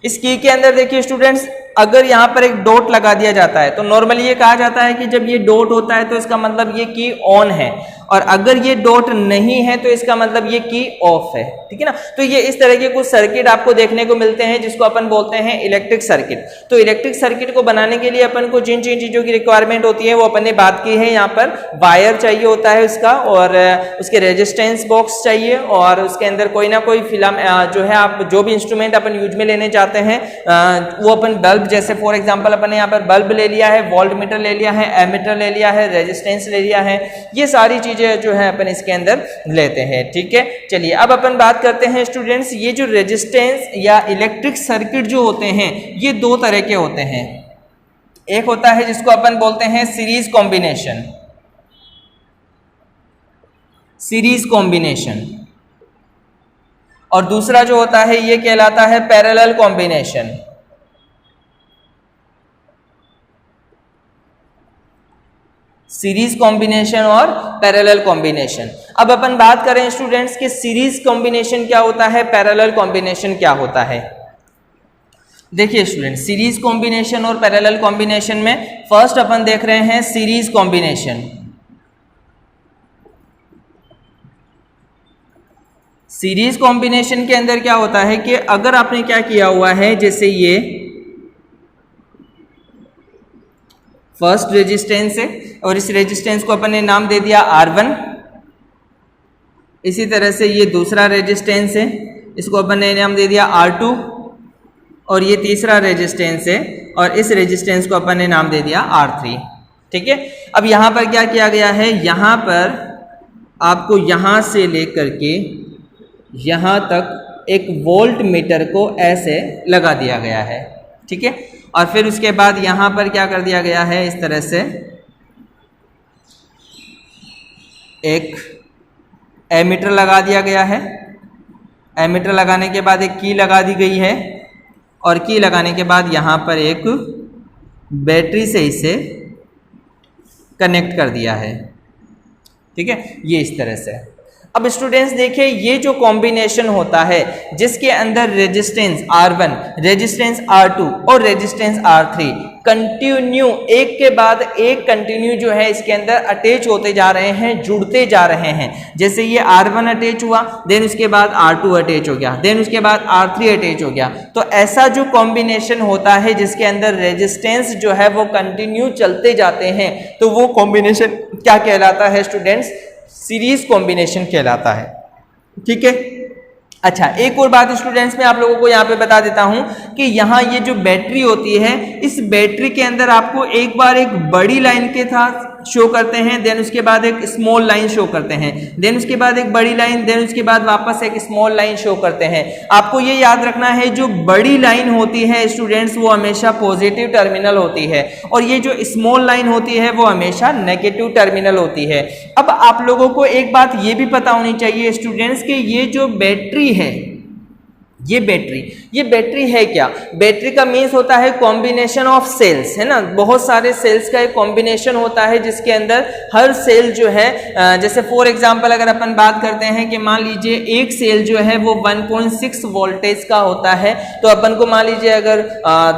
इस की के अंदर देखिए स्टूडेंट्स, अगर यहां पर एक डॉट लगा दिया जाता है तो नॉर्मली ये कहा जाता है कि जब ये डॉट होता है तो इसका मतलब ये की ऑन है, और अगर ये डॉट नहीं है तो इसका मतलब ये की ऑफ है, ठीक है ना। तो ये इस तरह के कुछ सर्किट आपको देखने को मिलते हैं जिसको अपन बोलते हैं इलेक्ट्रिक सर्किट। तो इलेक्ट्रिक सर्किट को बनाने के लिए अपन को जिन जिन चीजों की रिक्वायरमेंट होती है वो अपन ने बात की है। यहाँ पर वायर चाहिए होता है उसका, और उसके रेजिस्टेंस बॉक्स चाहिए, और उसके अंदर कोई ना कोई फिल्म जो है, आप जो भी इंस्ट्रूमेंट अपन यूज में लेने चाहते हैं वो अपन बल्ब, जैसे फॉर एग्जांपल अपन ने यहाँ पर बल्ब ले लिया है, वोल्ट मीटर ले लिया है, एमीटर ले लिया है, रेजिस्टेंस ले लिया है। ये सारी चीजें चीजें जो है अपन इसके अंदर लेते हैं। ठीक है, चलिए अब अपन बात करते हैं स्टूडेंट्स, ये जो रेजिस्टेंस या इलेक्ट्रिक सर्किट जो होते हैं ये दो तरह के होते हैं। एक होता है जिसको अपन बोलते हैं सीरीज कॉम्बिनेशन, सीरीज कॉम्बिनेशन, और दूसरा जो होता है ये कहलाता है पैरेलल कॉम्बिनेशन। सीरीज कॉम्बिनेशन और पैरेलल कॉम्बिनेशन। अब अपन बात करें स्टूडेंट्स कि सीरीज कॉम्बिनेशन क्या होता है, पैरेलल कॉम्बिनेशन क्या होता है। देखिए स्टूडेंट्स, सीरीज कॉम्बिनेशन और पैरेलल कॉम्बिनेशन में फर्स्ट अपन देख रहे हैं सीरीज कॉम्बिनेशन। सीरीज कॉम्बिनेशन के अंदर क्या होता है कि अगर आपने क्या किया हुआ है, जैसे ये फर्स्ट रेजिस्टेंस है और इस रेजिस्टेंस को अपन ने नाम दे दिया R1, इसी तरह से ये दूसरा रेजिस्टेंस है, इसको अपन ने नाम दे दिया R2, और ये तीसरा रेजिस्टेंस है और इस रेजिस्टेंस को अपन ने नाम दे दिया R3। ठीक है, अब यहाँ पर क्या किया गया है, यहाँ पर आपको यहाँ से लेकर के यहाँ तक एक वोल्ट मीटर को ऐसे लगा दिया गया है। ठीक है, और फिर उसके बाद यहाँ पर क्या कर दिया गया है, इस तरह से एक एमीटर लगा दिया गया है। एमीटर लगाने के बाद एक की लगा दी गई है, और की लगाने के बाद यहाँ पर एक बैटरी से इसे कनेक्ट कर दिया है। ठीक है, ये इस तरह से। अब स्टूडेंट्स देखिए, ये जो कॉम्बिनेशन होता है जिसके अंदर रेजिस्टेंस R1, रेजिस्टेंस R2 और रेजिस्टेंस R3 कंटिन्यू एक के बाद एक कंटिन्यू जो है इसके अंदर अटैच होते जा रहे हैं, जुड़ते जा रहे हैं। जैसे ये R1 अटैच हुआ, देन उसके बाद R2 अटैच हो गया, देन उसके बाद R3 अटैच हो गया। तो ऐसा जो कॉम्बिनेशन होता है जिसके अंदर रेजिस्टेंस जो है वो कंटिन्यू चलते जाते हैं, तो वो कॉम्बिनेशन क्या कहलाता है स्टूडेंट्स, सीरीज कॉम्बिनेशन कहलाता है। ठीक है, अच्छा एक और बात स्टूडेंट्स मैं आप लोगों को यहाँ पे बता देता हूँ कि यहाँ ये जो बैटरी होती है, इस बैटरी के अंदर आपको एक बार एक बड़ी लाइन के साथ शो करते हैं, देन उसके बाद एक स्मॉल लाइन शो करते हैं, देन उसके बाद एक बड़ी लाइन, देन उसके बाद वापस एक स्मॉल लाइन शो करते हैं। आपको ये याद रखना है, जो बड़ी लाइन होती है स्टूडेंट्स वो हमेशा पॉजिटिव टर्मिनल होती है, और ये जो स्मॉल लाइन होती है वो हमेशा नेगेटिव टर्मिनल होती है। अब आप लोगों को एक बात ये भी पता होनी चाहिए स्टूडेंट्स कि ये जो बैटरी है, ये बैटरी है क्या, बैटरी का मीन्स होता है कॉम्बिनेशन ऑफ सेल्स, है ना। बहुत सारे सेल्स का एक कॉम्बिनेशन होता है जिसके अंदर हर सेल जो है, जैसे फॉर एग्जांपल अगर अपन बात करते हैं कि मान लीजिए एक सेल जो है वो 1.6 वोल्टेज का होता है, तो अपन को मान लीजिए अगर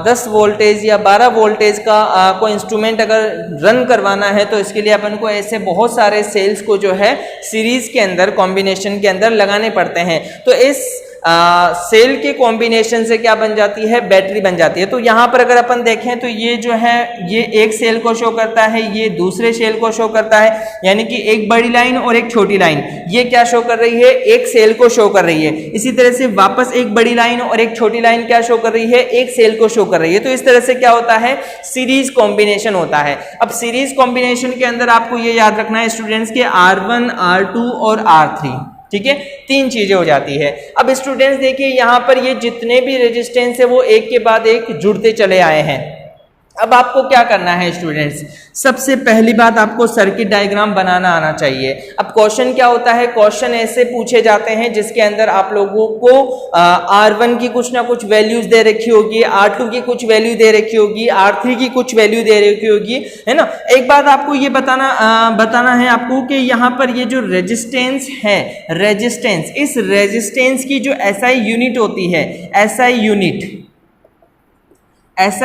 10 वोल्टेज या 12 वोल्टेज का कोई इंस्ट्रूमेंट अगर रन करवाना है, तो इसके लिए अपन को ऐसे बहुत सारे सेल्स को जो है सीरीज के अंदर, कॉम्बिनेशन के अंदर लगाने पड़ते हैं। तो इस सेल के कॉम्बिनेशन से क्या बन जाती है, बैटरी बन जाती है। तो यहाँ पर अगर अपन देखें तो ये जो है ये एक सेल को शो करता है, ये दूसरे सेल को शो करता है, यानी कि एक बड़ी लाइन और एक छोटी लाइन, ये क्या शो कर रही है, एक सेल को शो कर रही है। इसी तरह से वापस एक बड़ी लाइन और एक छोटी लाइन क्या शो कर रही है, एक सेल को शो कर रही है। तो इस तरह से क्या होता है, सीरीज कॉम्बिनेशन होता है। अब सीरीज कॉम्बिनेशन के अंदर आपको ये याद रखना है स्टूडेंट्स के R1, R2 और R3, ठीक है, 3 चीजें हो जाती है। अब स्टूडेंट्स देखिए यहाँ पर ये जितने भी रेजिस्टेंस है वो एक के बाद एक जुड़ते चले आए हैं। अब आपको क्या करना है स्टूडेंट्स, सबसे पहली बात आपको सर्किट डायग्राम बनाना आना चाहिए। अब क्वेश्चन क्या होता है, क्वेश्चन ऐसे पूछे जाते हैं जिसके अंदर आप लोगों को R1 की कुछ ना कुछ वैल्यूज दे रखी होगी, R2 की कुछ वैल्यू दे रखी होगी, R3 की कुछ वैल्यू दे रखी होगी, है ना। एक बात आपको ये बताना है आपको कि यहाँ पर ये जो रेजिस्टेंस है, रेजिस्टेंस, इस रेजिस्टेंस की जो SI यूनिट होती है, SI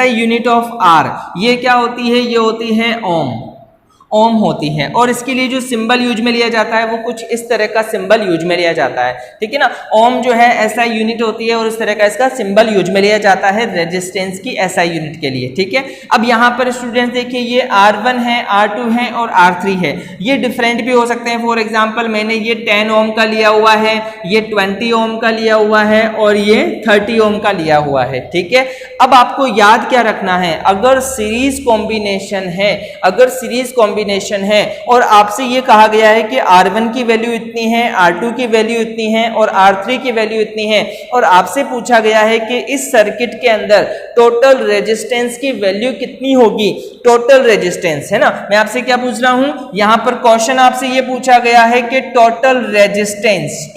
यूनिट ऑफ R, ये क्या होती है, ये होती है ओम होती है। और इसके लिए जो सिंबल यूज में लिया जाता है वो कुछ इस तरह का सिंबल यूज में लिया जाता है, ठीक है ना। ओम जो है SI यूनिट होती है और इस तरह का इसका सिंबल यूज में लिया जाता है रेजिस्टेंस की SI यूनिट के लिए, ठीक है। अब यहाँ पर स्टूडेंट्स देखिए ये R1 है, R2 है और R3 है, ये डिफरेंट भी हो सकते हैं। फॉर एग्जाम्पल मैंने ये 10 ओम का लिया हुआ है, ये 20 ओम का लिया हुआ है और ये 30 ओम का लिया हुआ है, ठीक है। अब आपको याद क्या रखना है, अगर सीरीज कॉम्बिनेशन है, अगर सीरीज कॉम्बिनेशन है और आपसे ये कहा गया है कि R1 की वैल्यू इतनी है, R2 की वैल्यू इतनी है और R3 की वैल्यू इतनी है, और आपसे पूछा गया है कि इस सर्किट के अंदर टोटल रेजिस्टेंस की वैल्यू कितनी होगी, टोटल रेजिस्टेंस, है ना। मैं आपसे क्या पूछ रहा हूं, यहां पर क्वेश्चन आपसे ये पूछा गया है कि टोटल रेजिस्टेंस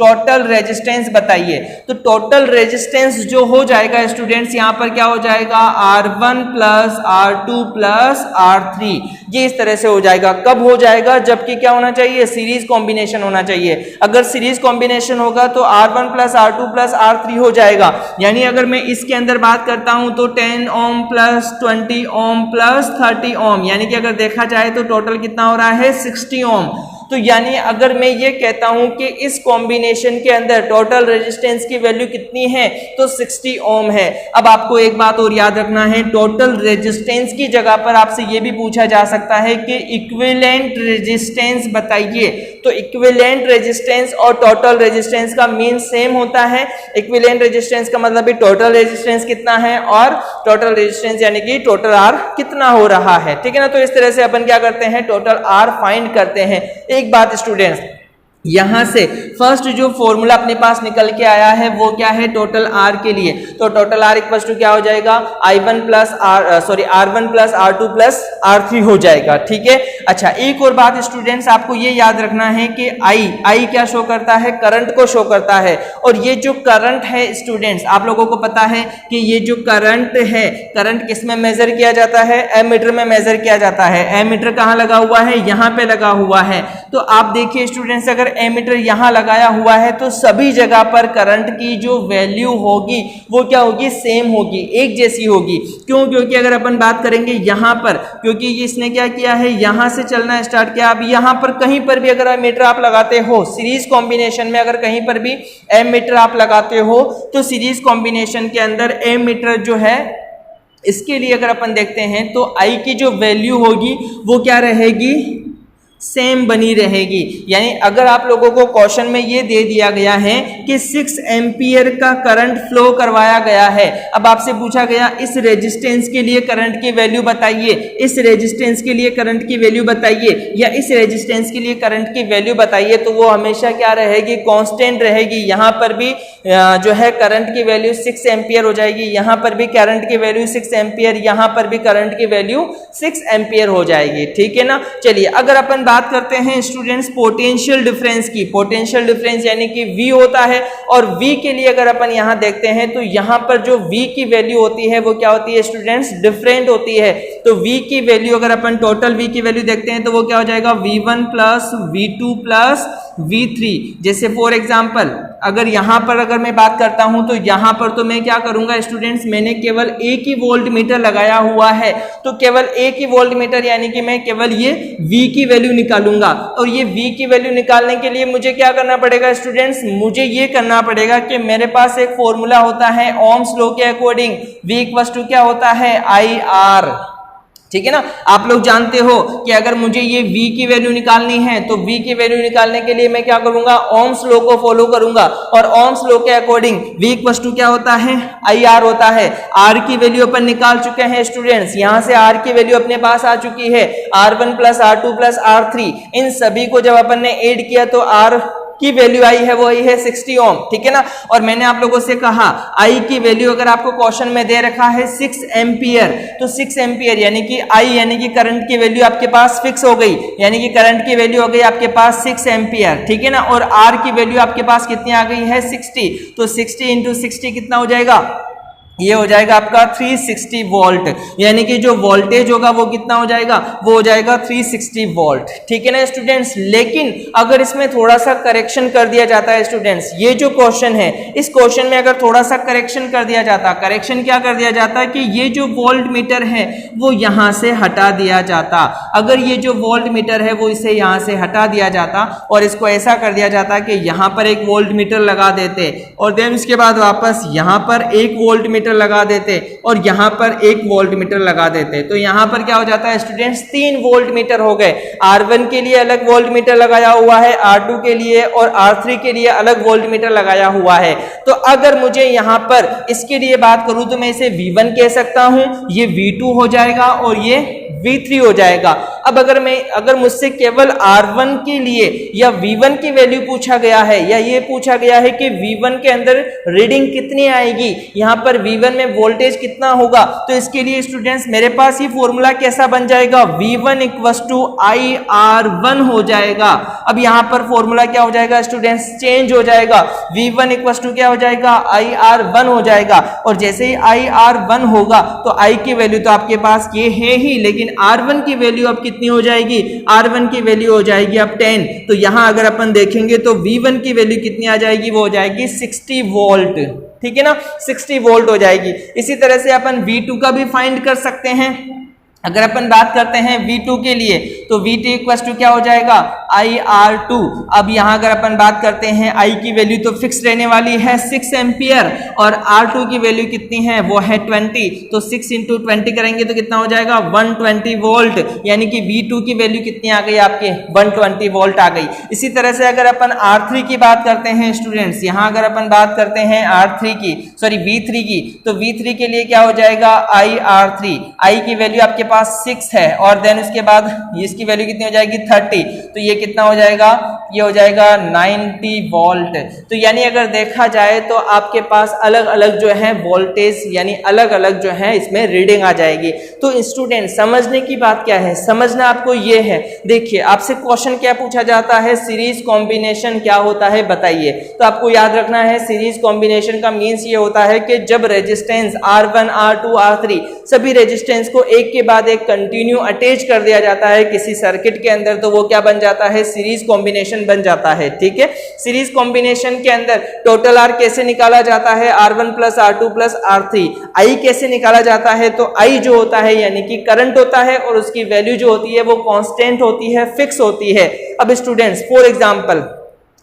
बताइए। तो टोटल रेजिस्टेंस जो हो जाएगा स्टूडेंट्स, यहां पर क्या हो जाएगा, R1 plus R2 plus R3, ये इस तरह से हो जाएगा। कब हो जाएगा, जबकि क्या होना चाहिए, सीरीज कॉम्बिनेशन होना चाहिए। अगर सीरीज कॉम्बिनेशन होगा तो R1 plus R2 plus R3 हो जाएगा। यानी अगर मैं इसके अंदर बात करता हूं तो 10 ओम प्लस 20 ओम प्लस 30 ओम, यानी कि अगर देखा जाए तो टोटल कितना हो रहा है, 60 ओम। तो यानी अगर मैं ये कहता हूं कि इस कॉम्बिनेशन के अंदर टोटल रेजिस्टेंस की वैल्यू कितनी है, तो 60 ओम है। अब आपको एक बात और याद रखना है, टोटल रेजिस्टेंस की जगह पर आपसे ये भी पूछा जा सकता है कि इक्विवेलेंट रेजिस्टेंस बताइए। तो इक्विवेलेंट रेजिस्टेंस और टोटल रेजिस्टेंस का मीन सेम होता है। इक्विवेलेंट रेजिस्टेंस का मतलब भी टोटल रेजिस्टेंस कितना है और टोटल रेजिस्टेंस यानी कि टोटल आर कितना हो रहा है, ठीक है ना। तो इस तरह से अपन क्या करते हैं, टोटल आर फाइंड करते हैं। एक बात स्टूडेंट्स, यहां से फर्स्ट जो फॉर्मूला अपने पास निकल के आया है वो क्या है, टोटल आर के लिए। तो टोटल आर इक्वल टू क्या हो जाएगा, R1 plus R2 plus R3 हो जाएगा, ठीक है। अच्छा, एक और बात स्टूडेंट्स आपको ये याद रखना है कि I क्या शो करता है, करंट को शो करता है। और ये जो करंट है स्टूडेंट्स, आप लोगों को पता है कि ये जो करंट है, करंट किस में मेजर किया जाता है, एमीटर में मेजर किया जाता है। एमीटर कहाँ लगा हुआ है, यहाँ पे लगा हुआ है। तो आप देखिए स्टूडेंट्स, अगर एमीटर यहां लगाया हुआ है तो सभी जगह पर करंट की जो वैल्यू होगी वो क्या होगी, सेम होगी, एक जैसी होगी। क्यों, क्योंकि अगर अपन बात करेंगे यहां पर, क्योंकि इसने क्या किया है, यहां से चलना स्टार्ट किया। अब यहां पर कहीं पर भी अगर एमीटर आप लगाते हो, सीरीज कॉम्बिनेशन में अगर कहीं पर भी एमीटर आप लगाते हो तो सीरीज कॉम्बिनेशन के अंदर एमीटर जो है, इसके लिए अगर अपन देखते हैं तो आई की जो वैल्यू होगी वो क्या रहेगी, सेम बनी रहेगी। यानी अगर आप लोगों को क्वेश्चन में ये दे दिया गया है कि 6 एम्पियर का करंट फ्लो करवाया गया है, अब आपसे पूछा गया इस रेजिस्टेंस के लिए करंट की वैल्यू बताइए, इस रेजिस्टेंस के लिए करंट की वैल्यू बताइए, या इस रेजिस्टेंस के लिए करंट की वैल्यू बताइए, तो वो हमेशा क्या रहेगी, कांस्टेंट रहेगी। यहां पर भी जो है करंट की वैल्यू 6 एम्पियर हो जाएगी, यहां पर भी करंट की वैल्यू 6 एम्पियर, यहां पर भी करंट की वैल्यू 6 एम्पियर हो जाएगी, ठीक है ना। चलिए, अगर अपन बात करते हैं स्टूडेंट्स पोटेंशियल डिफरेंस की, पोटेंशियल डिफरेंस यानी कि V होता है, और V के लिए अगर अपन यहां देखते हैं तो यहां पर जो V की वैल्यू होती है वो क्या होती है स्टूडेंट्स, डिफरेंट होती है। तो V की वैल्यू अगर अपन टोटल V की वैल्यू देखते हैं तो वो क्या हो जाएगा, V1 plus V2 plus V3। जैसे फॉर एग्जांपल अगर यहां पर अगर मैं बात करता हूं तो यहां पर तो मैं क्या करूंगा स्टूडेंट्स, मैंने केवल एक ही वोल्ट मीटर लगाया हुआ है, तो केवल एक ही वोल्ट मीटर यानी कि मैं केवल ये V की वैल्यू निकालूंगा। और ये V की वैल्यू निकालने के लिए मुझे क्या करना पड़ेगा स्टूडेंट्स, मुझे ये करना पड़ेगा कि मेरे पास एक फॉर्मूला होता है ओम्स लॉ के अकॉर्डिंग, V इक्वल्स टू क्या होता है, IR, ठीक है ना। आप लोग जानते हो कि अगर मुझे ये V की वैल्यू निकालनी है तो V की वैल्यू निकालने के लिए मैं क्या करूंगा, ओम्स लॉ को फॉलो करूंगा, और ओम्स लॉ के अकॉर्डिंग V इक्वल्स टू क्या होता है, IR होता है। R की वैल्यू अपन निकाल चुके हैं स्टूडेंट्स, यहां से R की वैल्यू अपने पास आ चुकी है, R1 plus R2 plus R3, इन सभी को जब अपन ने ऐड किया तो R की वैल्यू आई है वो आई है 60 ओम, ठीक है ना। और मैंने आप लोगों से कहा आई की वैल्यू अगर आपको क्वेश्चन में दे रखा है 6 एम्पियर, तो 6 एम्पियर यानी कि आई यानी कि करंट की वैल्यू आपके पास फिक्स हो गई, यानी कि करंट की वैल्यू हो गई आपके पास 6 एम्पियर, ठीक है ना। और आर की वैल्यू आपके पास कितनी आ गई है, 60, तो 60 इंटू 60 कितना हो जाएगा, ये हो जाएगा आपका 360 वोल्ट, यानी कि जो वोल्टेज होगा वो कितना हो जाएगा, वो हो जाएगा 360 वोल्ट, ठीक है ना स्टूडेंट्स। लेकिन अगर इसमें थोड़ा सा करेक्शन कर दिया जाता है स्टूडेंट्स, ये जो क्वेश्चन है इस क्वेश्चन में अगर थोड़ा सा करेक्शन कर दिया जाता, करेक्शन क्या कर दिया जाता कि ये जो वोल्ट मीटर है वो यहां से हटा दिया जाता। अगर ये जो वोल्ट मीटर है वो इसे यहां से हटा दिया जाता और इसको ऐसा कर दिया जाता कि यहां पर एक वोल्ट मीटर लगा देते और देन उसके बाद वापस यहां पर एक वोल्ट मीटर लगा देते और यहां पर एक वोल्ट मीटर लगा देते, तो यहां पर क्या हो जाता है स्टूडेंट्स, 3 वोल्ट मीटर हो गए। R1 के लिए अलग वोल्ट मीटर लगाया हुआ है, R2 के लिए और R3 के लिए अलग वोल्ट मीटर लगाया हुआ है। तो अगर मुझे यहां पर इसके लिए बात करूं तो मैं इसे V1 कह सकता हूं, ये V2 हो जाएगा और ये V3 हो जाएगा। अब अगर मुझसे केवल R1 के लिए या V1 की वैल्यू पूछा गया है, या ये पूछा गया है कि V1 के अंदर रीडिंग कितनी आएगी, यहाँ पर V1 में वोल्टेज कितना होगा, तो इसके लिए स्टूडेंट्स मेरे पास ये फॉर्मूला कैसा बन जाएगा, V1 IR1 हो जाएगा। अब यहाँ पर फॉर्मूला क्या हो जाएगा स्टूडेंट्स, चेंज हो जाएगा, V1 क्या हो जाएगा, IR1 हो जाएगा। और जैसे ही IR1 होगा तो I की वैल्यू तो आपके पास ये है ही, लेकिन R1 की वैल्यू अब कितनी हो जाएगी, R1 की वैल्यू हो जाएगी अब 10। तो यहां अगर अपन देखेंगे तो V1 की वैल्यू कितनी आ जाएगी, वो हो जाएगी 60 वोल्ट, ठीक है ना, 60 वोल्ट हो जाएगी। इसी तरह से अपन V2 का भी फाइंड कर सकते हैं। अगर अपन बात करते हैं V2 के लिए तो V2 क्या हो जाएगा, IR2। अब यहां अगर अपन बात करते हैं I की वैल्यू तो फिक्स रहने वाली है 6 एम्पियर, और R2 की वैल्यू कितनी है, वो है 20। तो 6 × 20 करेंगे तो कितना हो जाएगा, 120 वोल्ट, यानी कि V2 की वैल्यू कितनी आ गई आपके, 120 वोल्ट आ गई। इसी तरह से अगर अपन R3 की बात करते हैं स्टूडेंट्स, यहां अगर अपन बात करते हैं V3 की, तो V3 के लिए क्या हो जाएगा, IR3। I की वैल्यू आपके पास 6 है, और देन उसके बाद इसकी वैल्यू कितनी हो जाएगी, 30। तो ये कितना हो जाएगा, ये हो जाएगा 90 वोल्ट। तो यानी अगर देखा जाए तो आपके पास अलग अलग जो है वोल्टेज, यानी अलग अलग जो है इसमें रीडिंग आ जाएगी। तो स्टूडेंट समझने की बात क्या है, समझना आपको ये है, देखिए आपसे क्वेश्चन क्या पूछा जाता है, सीरीज कॉम्बिनेशन क्या होता है बताइए। तो आपको याद रखना है सीरीज कॉम्बिनेशन का मीन्स ये होता है कि जब रेजिस्टेंस R1 R2 R3 सभी रेजिस्टेंस को एक के बाद एक कंटिन्यू अटैच कर दिया जाता है किसी सर्किट के अंदर, तो वो क्या बन जाता है, सीरीज कॉम्बिनेशन बन जाता है। ठीक है, सीरीज कॉम्बिनेशन के अंदर टोटल R कैसे निकाला जाता है, R1 + R2 + R3। I कैसे निकाला जाता है, तो I जो होता है यानी कि करंट होता है, और उसकी वैल्यू जो होती है वो कांस्टेंट होती है, फिक्स होती है। अब स्टूडेंट्स फॉर एग्जांपल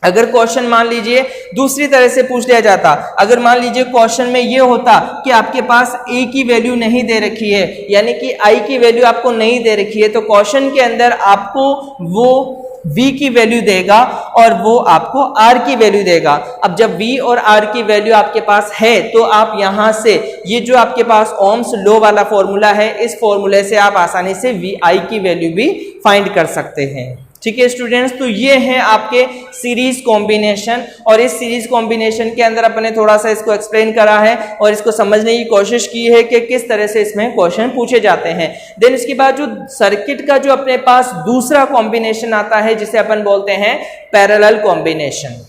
अगर क्वेश्चन मान लीजिए दूसरी तरह से पूछ लिया जाता, अगर मान लीजिए क्वेश्चन में ये होता कि आपके पास A की वैल्यू नहीं दे रखी है, यानी कि I की वैल्यू आपको नहीं दे रखी है, तो क्वेश्चन के अंदर आपको वो V की वैल्यू देगा और वो आपको R की वैल्यू देगा। अब जब V और R की वैल्यू आपके पास है तो आप यहां से ये जो आपके पास ओम्स लॉ वाला फॉर्मूला है, इस फॉर्मूले से आप आसानी से I की वैल्यू भी फाइंड कर सकते हैं। ठीक है स्टूडेंट्स, तो ये है आपके सीरीज कॉम्बिनेशन, और इस सीरीज कॉम्बिनेशन के अंदर अपने थोड़ा सा इसको एक्सप्लेन करा है और इसको समझने की कोशिश की है कि किस तरह से इसमें क्वेश्चन पूछे जाते हैं। देन इसके बाद जो सर्किट का जो अपने पास दूसरा कॉम्बिनेशन आता है जिसे अपन बोलते हैं पैरेलल कॉम्बिनेशन।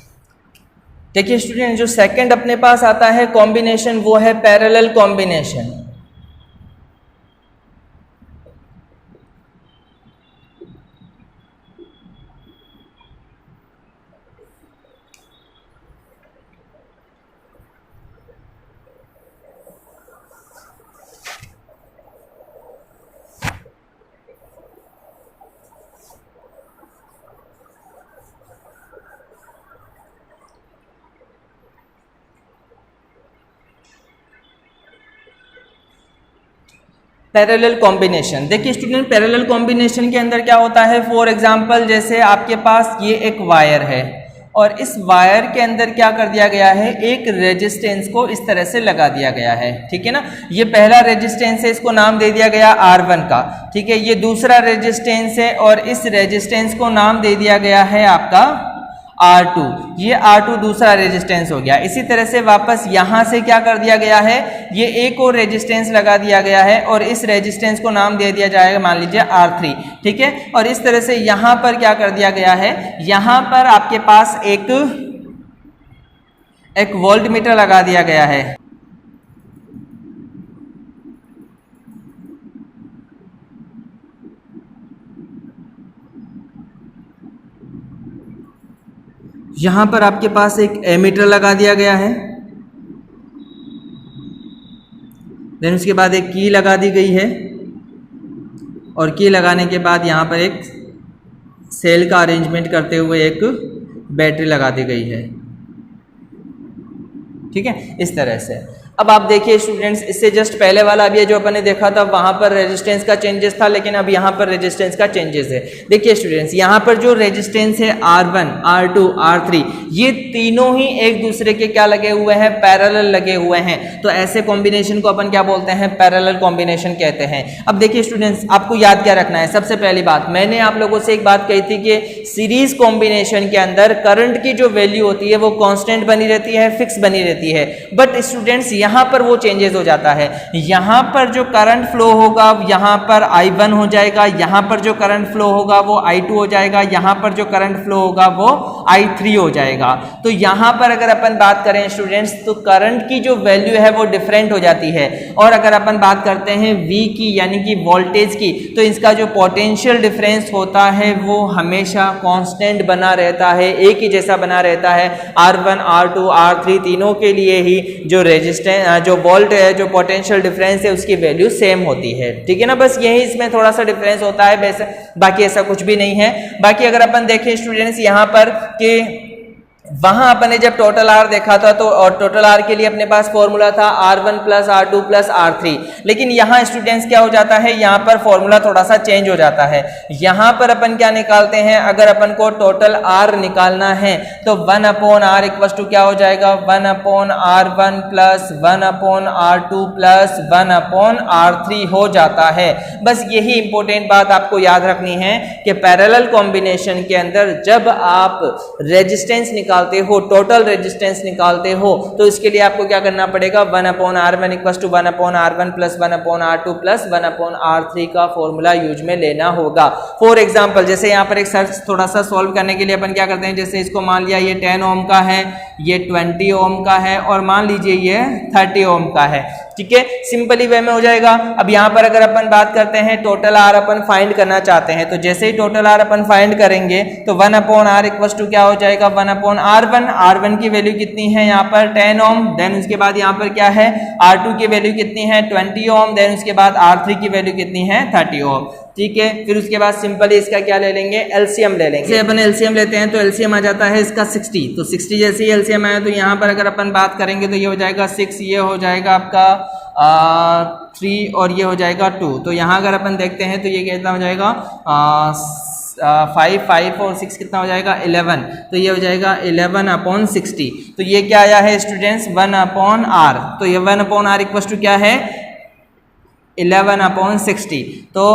देखिए स्टूडेंट, जो सेकंड अपने पास आता है कॉम्बिनेशन वो है पैरेलल कॉम्बिनेशन। पैरेलल कॉम्बिनेशन, देखिए स्टूडेंट पैरेलल कॉम्बिनेशन के अंदर क्या होता है, फॉर एग्जांपल जैसे आपके पास ये एक वायर है और इस वायर के अंदर क्या कर दिया गया है, एक रेजिस्टेंस को इस तरह से लगा दिया गया है। ठीक है ना, ये पहला रेजिस्टेंस है, इसको नाम दे दिया गया R1 का। ठीक है, ये दूसरा रेजिस्टेंस है और इस रेजिस्टेंस को नाम दे दिया गया है आपका R2। ये R2 दूसरा रेजिस्टेंस हो गया। इसी तरह से वापस यहां से क्या कर दिया गया है, ये एक और रेजिस्टेंस लगा दिया गया है और इस रेजिस्टेंस को नाम दे दिया जाएगा मान लीजिए R3। ठीक है, और इस तरह से यहां पर क्या कर दिया गया है, यहां पर आपके पास एक वोल्टमीटर लगा दिया गया है। यहां पर आपके पास एक एमीटर लगा दिया गया है, देन उसके बाद एक की लगा दी गई है, और की लगाने के बाद यहां पर एक सेल का अरेंजमेंट करते हुए एक बैटरी लगा दी गई है। ठीक है, इस तरह से। अब आप देखिए स्टूडेंट्स, इससे जस्ट पहले वाला अभी जो अपन ने देखा था वहां पर रेजिस्टेंस का चेंजेस था, लेकिन अब यहाँ पर रेजिस्टेंस का चेंजेस है। देखिए स्टूडेंट्स, यहाँ पर जो रेजिस्टेंस है R1, R2, R3, ये तीनों ही एक दूसरे के क्या लगे हुए हैं, पैरेलल लगे हुए हैं। तो ऐसे कॉम्बिनेशन को अपन क्या बोलते हैं, पैरेलल कॉम्बिनेशन कहते हैं। अब देखिए स्टूडेंट्स, आपको याद क्या रखना है, सबसे पहली बात मैंने आप लोगों से एक बात कही थी कि सीरीज कॉम्बिनेशन के अंदर करंट की जो वैल्यू होती है वो कांस्टेंट बनी रहती है, फिक्स बनी रहती है। बट स्टूडेंट्स यहाँ पर वो चेंजेस हो जाता है। यहाँ पर जो करंट फ्लो होगा यहाँ पर I1 हो जाएगा, यहाँ पर जो करंट फ्लो होगा वो I2 हो जाएगा, यहाँ पर जो करंट फ्लो होगा वो I3 हो जाएगा। तो यहाँ पर अगर अपन बात करें स्टूडेंट्स, तो करंट की जो वैल्यू है वो डिफरेंट हो जाती है। और अगर अपन बात करते हैं V की यानी कि वोल्टेज की, तो इसका जो पोटेंशियल डिफरेंस होता है वो हमेशा कांस्टेंट बना रहता है, एक ही जैसा बना रहता है। R1, R2, R3 तीनों के लिए ही जो रेजिस्टेंस, जो वोल्ट है, जो पोटेंशियल डिफरेंस है, उसकी वैल्यू सेम होती है। ठीक है ना, बस यही इसमें थोड़ा सा डिफरेंस होता है, वैसे बाकी ऐसा कुछ भी नहीं है। बाकी अगर अपन देखें स्टूडेंट्स यहाँ पर कि वहां अपन ने जब टोटल आर देखा था तो और टोटल आर के लिए अपने पास फॉर्मूला था R1 plus R2 plus R3, लेकिन यहाँ स्टूडेंट्स क्या हो जाता है, यहाँ पर फॉर्मूला थोड़ा सा चेंज हो जाता है। यहाँ पर अपन क्या निकालते हैं, अगर अपन को टोटल आर निकालना है तो 1 अपॉन आर इक्वल टू क्या हो जाएगा, 1 upon R1 plus 1 upon R2 plus 1 upon R3 हो जाता है। बस यही इंपॉर्टेंट बात आपको याद रखनी है कि पैरेलल कॉम्बिनेशन के अंदर जब आप रेजिस्टेंस निकालते हो, टोटल रेजिस्टेंस निकालते हो, तो इसके लिए आपको क्या करना पड़ेगा, 1 upon R1 equal to 1 upon R1 plus 1 upon R2 plus 1 upon R3 का फॉर्मूला यूज में लेना होगा। फॉर एग्जांपल, जैसे यहाँ पर एक सर्च थोड़ा सा सॉल्व करने के लिए अपन क्या करते हैं, जैसे इसको मान लिया ये 10 ओम का है, ये 20 ओम का है और मान लीजिए ये 30 ओम का है। ठीक है, सिंपली वे में हो जाएगा। अब यहाँ पर अगर अपन बात करते हैं टोटल आर अपन फाइंड करना चाहते हैं, तो जैसे ही टोटल आर अपन फाइंड करेंगे तो 1 अपॉन आर इक्वल टू क्या हो जाएगा, 1 अपॉन R1 की वैल्यू कितनी है यहाँ पर 10 ओम, देन उसके बाद यहाँ पर क्या है R2 की वैल्यू कितनी है 20 ओम, देन उसके बाद R3 की वैल्यू कितनी है 30 ओम। ठीक है, फिर उसके बाद सिंपली इसका क्या ले लेंगे, एलसीएम ले लेंगे। अपन एलसीएम लेते हैं तो एलसीएम आ जाता है इसका 60, तो 60 जैसे ही एलसीएम आया तो यहाँ पर अगर अपन बात करेंगे तो ये हो जाएगा 6, ये हो जाएगा आपका 3 और ये हो जाएगा 2। तो यहाँ अगर अपन देखते हैं तो ये कितना हो जाएगा 5 और 6 कितना हो जाएगा 11, तो ये हो जाएगा 11 अपॉन 60। तो ये क्या आया है स्टूडेंट्स 1 अपॉन आर, तो ये 1 अपॉन आर इक्वल टू क्या है 11 अपॉन 60। तो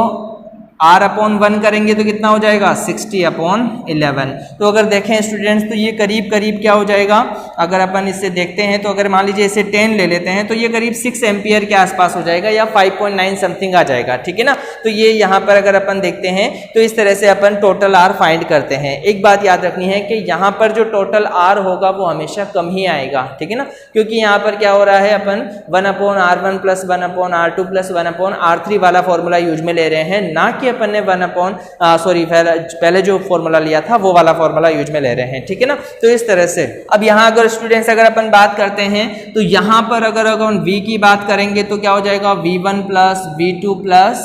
R अपॉन 1 करेंगे तो कितना हो जाएगा 60 अपॉन 11। तो अगर देखें स्टूडेंट्स तो ये करीब करीब क्या हो जाएगा, अगर अपन इससे देखते हैं तो अगर मान लीजिए इसे 10 ले लेते हैं तो ये करीब 6 एम्पियर के आसपास हो जाएगा या 5.9 समथिंग आ जाएगा। ठीक है ना, तो ये यहाँ पर अगर अपन देखते हैं तो इस तरह से अपन टोटल R फाइंड करते हैं। एक बात याद रखनी है कि यहाँ पर जो टोटल R होगा वो हमेशा कम ही आएगा। ठीक है ना, क्योंकि यहाँ पर क्या हो रहा है, अपन 1 upon R1 plus 1 upon R2 plus 1 upon R3 वाला फॉर्मूला यूज में ले रहे हैं, ना कि अपन ने 1 अपॉन पहले जो फॉर्मूला लिया था वो वाला फॉर्मूला यूज में ले रहे हैं। ठीक है ना, तो इस तरह से अब यहाँ अगर स्टूडेंट्स अगर अपन बात करते हैं तो यहाँ पर अगर अपन V की बात करेंगे तो क्या हो जाएगा V1 plus V2 plus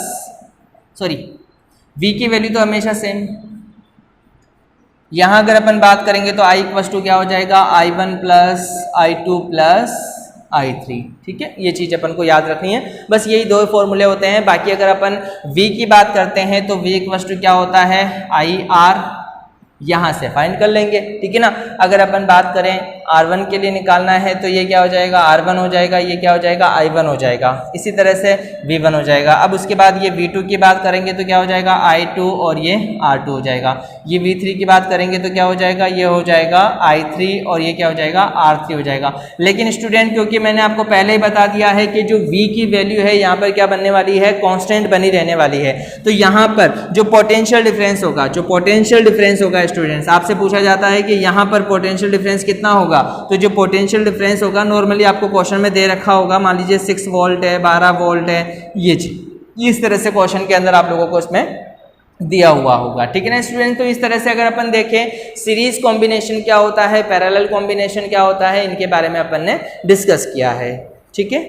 V की वैल्यू तो हमेशा सेम। यहाँ अगर अपन बात करेंगे तो I इक्वल टू क्या हो जाएगा I1 plus I2 plus I3। ठीक है, ये चीज अपन को याद रखनी है। बस यही दो फॉर्मूले होते हैं। बाकी अगर अपन V की बात करते हैं तो V इक्वल टू क्या होता है IR, यहाँ से फाइंड कर लेंगे। ठीक है ना, अगर अपन बात करें R1 के लिए निकालना है तो ये क्या हो जाएगा R1 हो जाएगा, ये क्या हो जाएगा I1 हो जाएगा, इसी तरह से V1 हो जाएगा। अब उसके बाद ये V2 की बात करेंगे तो क्या हो जाएगा I2 और ये R2 हो जाएगा। ये V3 की बात करेंगे तो क्या हो जाएगा, ये हो जाएगा I3 और ये क्या हो जाएगा R3 हो जाएगा। लेकिन स्टूडेंट क्योंकि मैंने आपको पहले ही बता दिया है कि जो V की वैल्यू है यहाँ पर क्या बनने वाली है, कांस्टेंट बनी रहने वाली है। तो यहाँ पर जो पोटेंशियल डिफरेंस होगा स्टूडेंट्स, आपसे पूछा जाता है कि यहाँ पर पोटेंशियल डिफरेंस कितना होगा, तो जो पोटेंशियल डिफरेंस होगा नॉर्मली आपको क्वेश्चन में दे रखा होगा, मान लीजिए 6 वोल्ट है, 12 वोल्ट है, ये चीज इस तरह से क्वेश्चन के अंदर आप लोगों को इसमें दिया हुआ होगा। ठीक है ना स्टूडेंट, तो इस तरह से अगर अपन देखें सीरीज कॉम्बिनेशन क्या होता है, पैरेलल कॉम्बिनेशन क्या होता है, इनके बारे में अपन ने डिस्कस किया है। ठीक है।